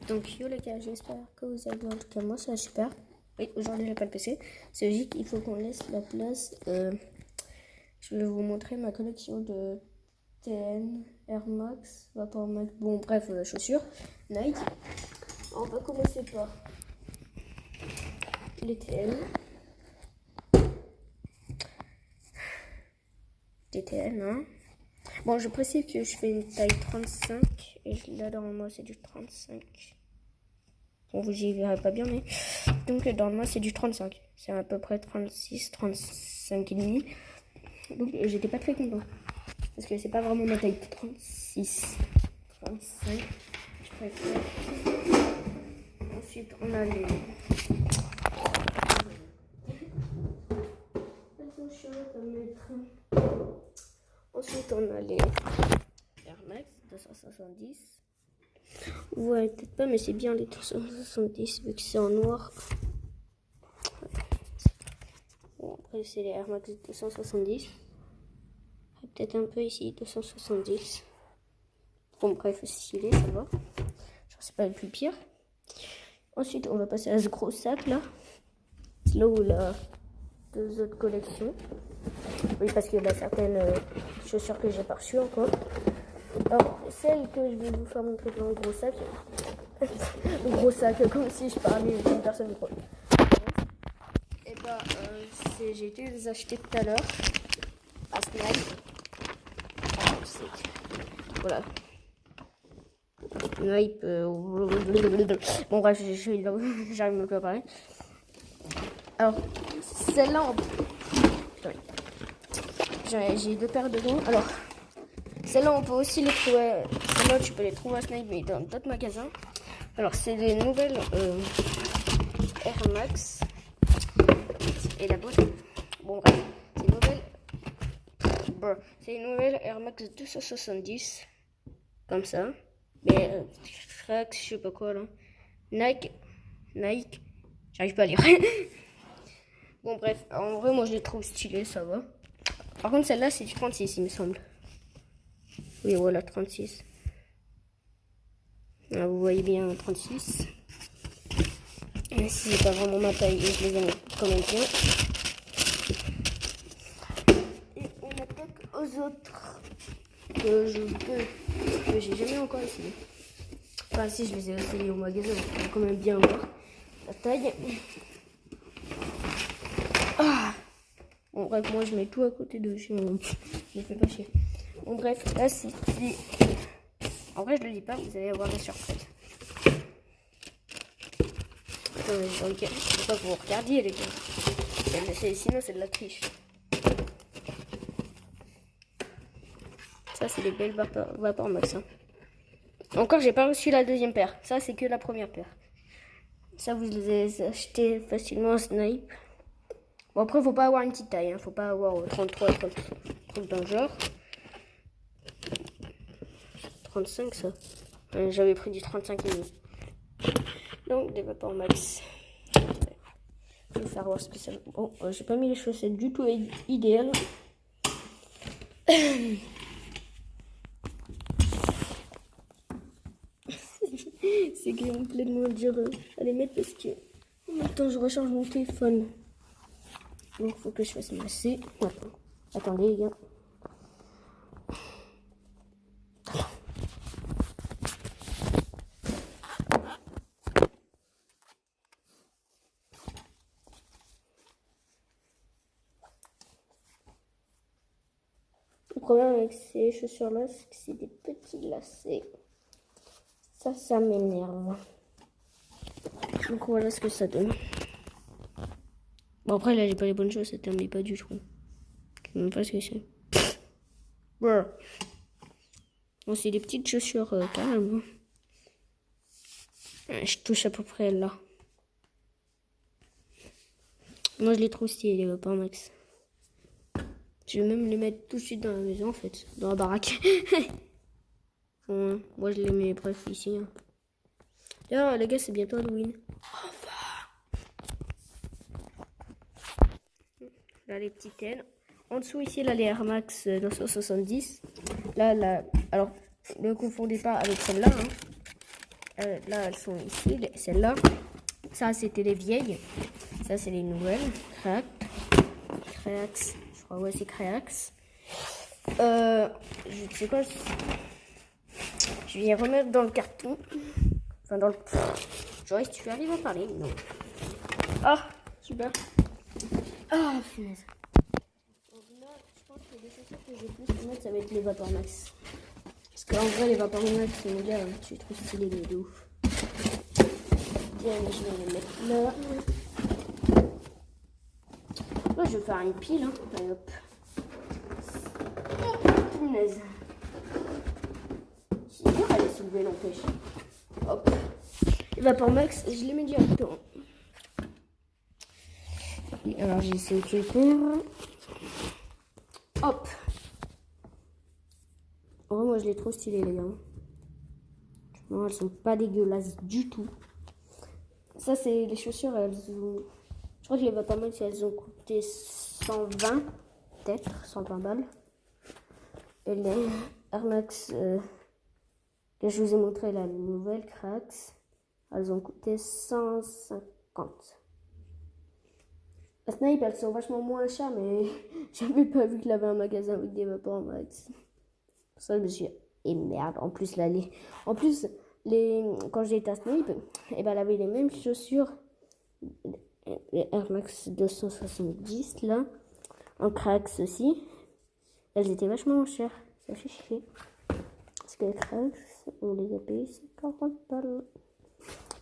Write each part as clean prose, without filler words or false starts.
Donc yo les gars, j'espère que vous allez bien. En tout cas moi ça va super. Oui, aujourd'hui j'ai pas le PC. C'est logique, il faut qu'on laisse la place. Je vais vous montrer ma collection de TN, Air Max, Vapor Max, bon bref, chaussures, Nike. On va commencer par les TN. Les TN, hein. Bon, je précise que je fais une taille 35 et là dans moi c'est du 35. Bon, vous y verrez pas bien, mais donc dans moi c'est du 35. C'est à peu près 36, 35 et demi. Donc j'étais pas très content parce que c'est pas vraiment ma taille 36, 35. Je préfère. Ensuite on a les. Attention à mettre. Ensuite on a les Air Max 270. Ouais, peut-être pas, mais c'est bien les 270 vu que c'est en noir. Bon, après, c'est les Air Max 270. Peut-être un peu ici, 270. Bon, bref, stylé, ça va. Genre, c'est pas le plus pire. Ensuite, on va passer à ce gros sac là. C'est là où il y a deux autres collections. Oui, parce qu'il y a certaines chaussures que j'ai pas reçues encore. Alors, celle que je vais vous faire montrer dans le gros sac. Le gros sac, comme si je parlais d'une personne de et bah, j'ai été les acheter tout à l'heure à Snap. Voilà. Snipe. Bon, bref, j'arrive même pas à parler. Alors, celle-là, j'ai deux paires dedans. Alors, celle-là, on peut aussi les trouver. Celle-là, tu peux les trouver à Snap, mais dans d'autres magasins. Alors, c'est des nouvelles Air Max. Et la boîte. Bon, bref, c'est une nouvelle. C'est une nouvelle Air Max 270. Comme ça. Mais, je sais pas quoi là. Nike. J'arrive pas à lire. Bon, bref, en vrai, moi je les trouve stylés, ça va. Par contre, celle-là, c'est du 36, il me semble. Oui, voilà, 36. Là, vous voyez bien 36. Même si c'est pas vraiment ma taille, je les aime quand même bien. Et on attaque aux autres que j'ai jamais encore essayé. Enfin, si, je les ai essayés au magasin, on va quand même bien voir la taille. Ah bon, bref, moi je mets tout à côté de chez moi. Je me fais pas chier. Bon, bref, là c'est. En vrai, je le dis pas, vous allez avoir des surprises. Ok, faut pas que vous regardiez, les gars. Sinon, c'est de la triche. Ça, c'est des belles Vapor Max. Hein. Encore, j'ai pas reçu la deuxième paire. Ça, c'est que la première paire. Ça, vous les achetez facilement en Snipe. Bon, après, faut pas avoir une petite taille. Hein. Faut pas avoir 33, 30 dans le genre. 35, ça. J'avais pris du 35 et demi. Donc, des Vapor Max. Je vais faire voir ce que ça. Bon, j'ai pas mis les chaussettes du tout idéales. C'est complètement dur à les mettre parce que en même temps je recharge mon téléphone. Donc il faut que je fasse masser. Attendez les gars. Le problème avec ces chaussures là, c'est que c'est des petits lacets. Ça m'énerve. Donc voilà ce que ça donne. Bon après là j'ai pas les bonnes chaussettes, mais pas du tout. Je sais même pas ce que c'est. Bon c'est des petites chaussures carrément. Je touche à peu près là. Moi je les trouve stylés les Vapor Max. Je vais même les mettre tout de suite dans la maison en fait, dans la baraque. Bon, moi je les mets bref ici. Hein. D'ailleurs les gars c'est bientôt Halloween. Là les petites ailes. En dessous ici là les Air Max 270. Là, alors ne confondez pas avec celle-là. Hein. là, elles sont ici, celles-là. Ça, c'était les vieilles. Ça, c'est les nouvelles. Créax. Je crois, ouais, c'est Créax. Je sais quoi. Je vais les remettre dans le carton. Enfin, dans le. Joyce, tu arrives à parler? Non. Ah, super. Ah, punaise. Donc là, je pense que les chaussures que je vais plus mettre, ça va être les Vapor Max. Parce qu'en vrai, les Vapor Max, mon gars, je suis trop stylé, mais de ouf. Tiens, je vais les mettre là. Là, je vais faire une pile, hein. Allez, hop. Oh, punaise. C'est dur à les soulever, n'empêche. Hop. Les Vapor Max, je les mets directement. Et alors, j'ai essayé de faire. Hop. En vrai, moi, je les trouve stylées, les gars. Non, elles sont pas dégueulasses du tout. Ça, c'est les chaussures, elles ont... Je crois que les Vapor Max, elles ont coûté 120, peut-être, 120 balles. Et les Air Max que je vous ai montré là, les nouvelles Créax, elles ont coûté 150. La Snipe, elles sont vachement moins chères, mais j'avais pas vu qu'il avait un magasin avec des Vapor Max. Pour ça, je me suis dit, et merde, en plus, là, quand j'étais à Snipe, et ben, elle avait les mêmes chaussures, les Air Max 270, là, en Créax aussi. Elles étaient vachement moins chères, ça fait chier. Parce que les Créax, on les a payés 40 balles.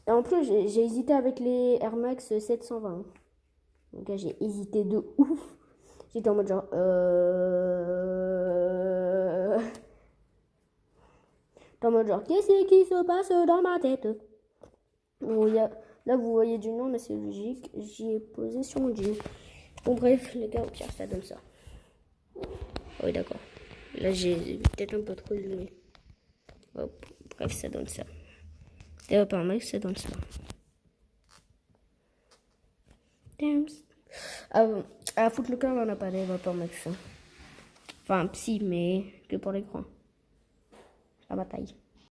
Et en plus, j'ai hésité avec les Air Max 720. Donc là, j'ai hésité de ouf. J'étais en mode genre... en mode genre, qu'est-ce qui se passe dans ma tête? Bon, là, vous voyez du nom, mais c'est logique. J'y ai posé sur mon jean. Bon, bref, les gars, au pire, ça donne ça. Oui, d'accord. Là, j'ai peut-être un peu trop zoomé. Hop, bref, ça donne ça. Et hop, un mec, ça donne ça. À Footlocker, on n'a pas les Vapor Max. Enfin, si, mais que pour l'écran. La bataille.